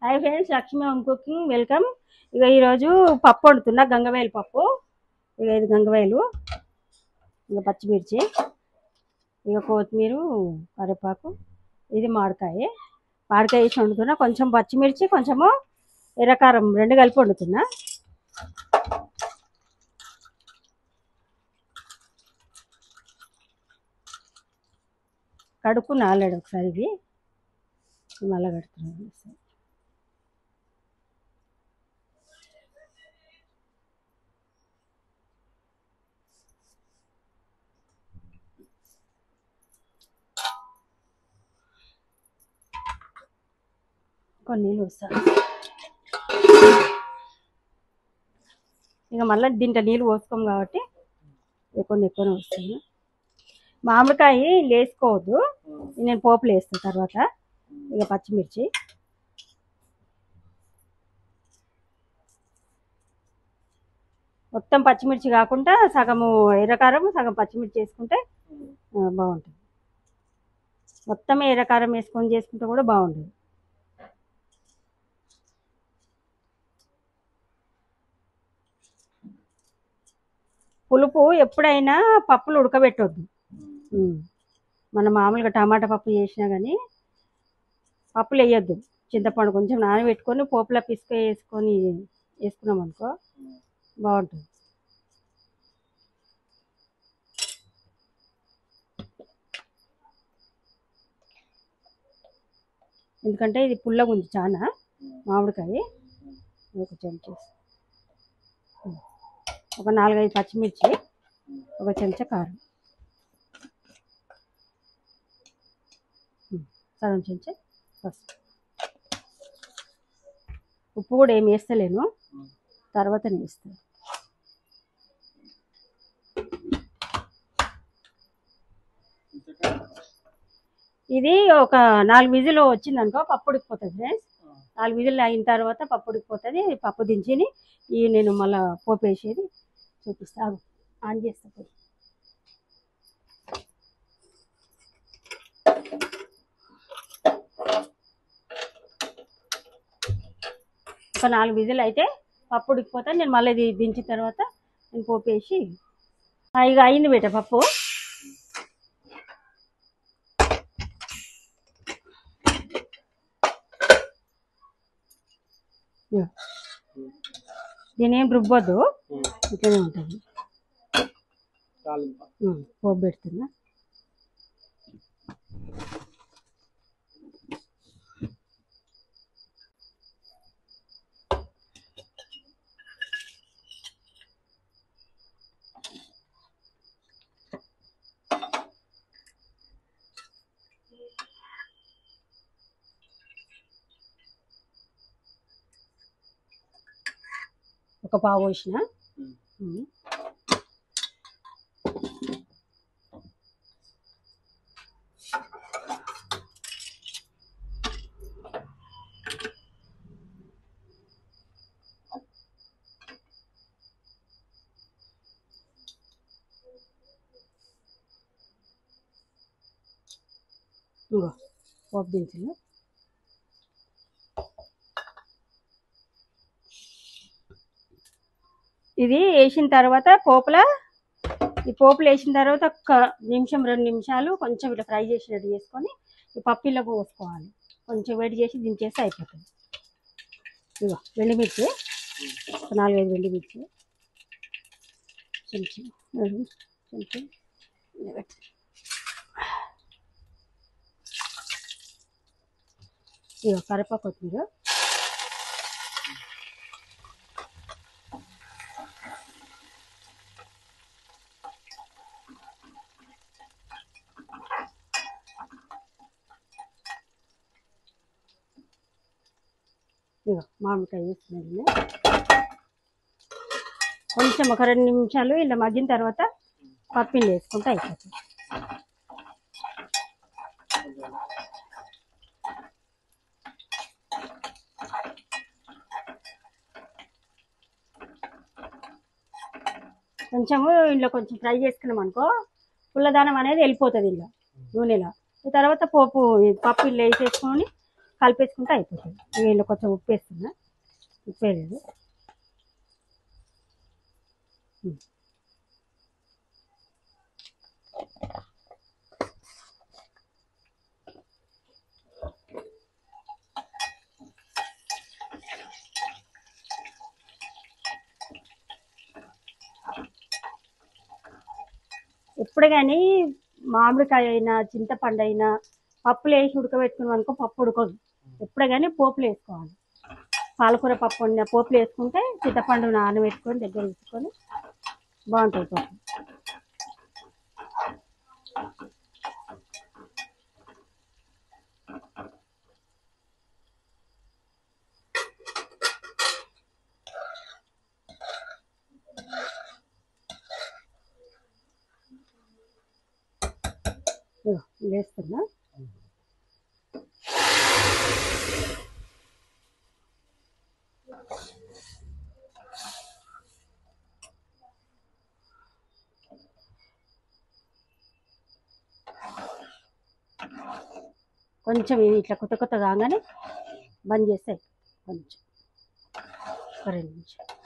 Hi friends, Lakshmi home cooking welcome. ఇక ఈరోజు పప్పు వండుతున్నా, గంగవేలు పప్పు. ఇక ఇది గంగవేలు, ఇక పచ్చిమిర్చి, ఇక కొత్తిమీర, కరివేపాకు, ఇది మామిడికాయ వేసి వండుతున్నా. కొంచెం పచ్చిమిర్చి, కొంచెము ఎర్రకారం రెండు కలిపి వండుతున్నా. కడుక్కున్నా ఆల్రెడీ ఒకసారి, ఇది మళ్ళీ కడుతున్నాను. కొన్ని నీళ్ళు వస్తాను, ఇక మళ్ళీ దీంట్లో నీళ్ళు పోసుకోం కాబట్టి కొన్ని ఎక్కువనే వస్తాయి. మామిడికాయ వేసుకోవద్దు, నేను పోపులు వేస్తాను తర్వాత. ఇక పచ్చిమిర్చి, మొత్తం పచ్చిమిర్చి కాకుండా సగము ఎర్రకారం సగం పచ్చిమిర్చి వేసుకుంటే బాగుంటుంది. మొత్తం ఎర్రకారం వేసుకొని చేసుకుంటే కూడా బాగుంటుంది. పులుపు ఎప్పుడైనా పప్పులు ఉడకబెట్టొద్దు. మనం మామూలుగా టమాటా పప్పు చేసినా కానీ పప్పులు వేయొద్దు. చింతపండు కొంచెం నానబెట్టుకొని పోపులో వేసుకొని వేసుకున్నాం అనుకో బాగుంటుంది. ఎందుకంటే ఇది పుల్లగా ఉంది చాలా మామిడికాయ. ఒక చెంచా, ఒక 4-5 పచ్చిమిర్చి, ఒక చెంచా కారం, సగం చెంచా పసుపు. ఉప్పు కూడా ఏమి వేస్తలేను, తర్వాత వేస్తాను. ఇది ఒక 4 విజిల్ వచ్చిందనుకో పప్పు ఉడికిపోతుంది ఫ్రెండ్స్. 4 విజిల్ అయిన తర్వాత పప్పు ఉడికిపోతుంది. పప్పు దించిని ఈ నేను మళ్ళీ పోపు వేసేది చూపిస్తా. ఆన్ చేస్తా. ఒక 4 విజిల్ అయితే పప్పు ఉడికిపోతే నేను మళ్ళీ ఇది దించిన తర్వాత నేను పోపు వేసి ఇక అయింది బేట పప్పు. దీని ఏం రుబ్బొద్దు, ఇట్లనే ఉంటుంది. పోపు పెడుతున్నా. ఒక పావు పోసిన. ఇంకో పోపు దించింది. ఇది వేసిన తర్వాత ఈ పోపులు వేసిన తర్వాత ఒక నిమిషం 2 నిమిషాలు కొంచెం ఇట్లా ఫ్రై చేసినట్టు చేసుకొని ఈ పప్పిలో పోసుకోవాలి. కొంచెం వేడి చేసి దించేస్తే అయిపోతుంది. ఇగో వెండిమిర్చి, ఒక 4-5 వెండిమిర్చి, కొంచెం ఇగో కరివేపాకు, కొత్తిమీర, ఇగో మామిడికాయ వేస్తున్నాను. కొంచెం ఒక 2 నిమిషాలు ఇలా మగ్గిన తర్వాత పప్పిని వేసుకుంటే అయిపోతుంది. కొంచెము ఇంట్లో కొంచెం ఫ్రై చేసుకున్నాం అనుకో పుల్లదానం అనేది వెళ్ళిపోతుంది ఇలా నూనెలో. తర్వాత పప్పు ఇల్లు వేసేసుకొని కలిపేసుకుంటే అయిపోతుంది. వీళ్ళు కొంచెం ఉప్పు వేస్తున్నా, ఉప్పు వేయలేదు. ఎప్పుడు కానీ మామిడికాయ అయినా చింతపండు అయినా పప్పులు వేసి ఉడకబెట్టుకున్నాం అనుకో పప్పు ఉడకదు. ఎప్పుడే కానీ పోపులు వేసుకోవాలి. పాలకూర పప్పు వండిన పోపులు వేసుకుంటే చింతపండు నానబెట్టుకొని దగ్గర ఉంచుకొని బాగుంటుంది పప్పు. వేస్తున్నా. కొంచెం ఇట్లా కొత్త కాగానే బంద్ చేస్తాయి కొంచెం 2 నిమిషాలు.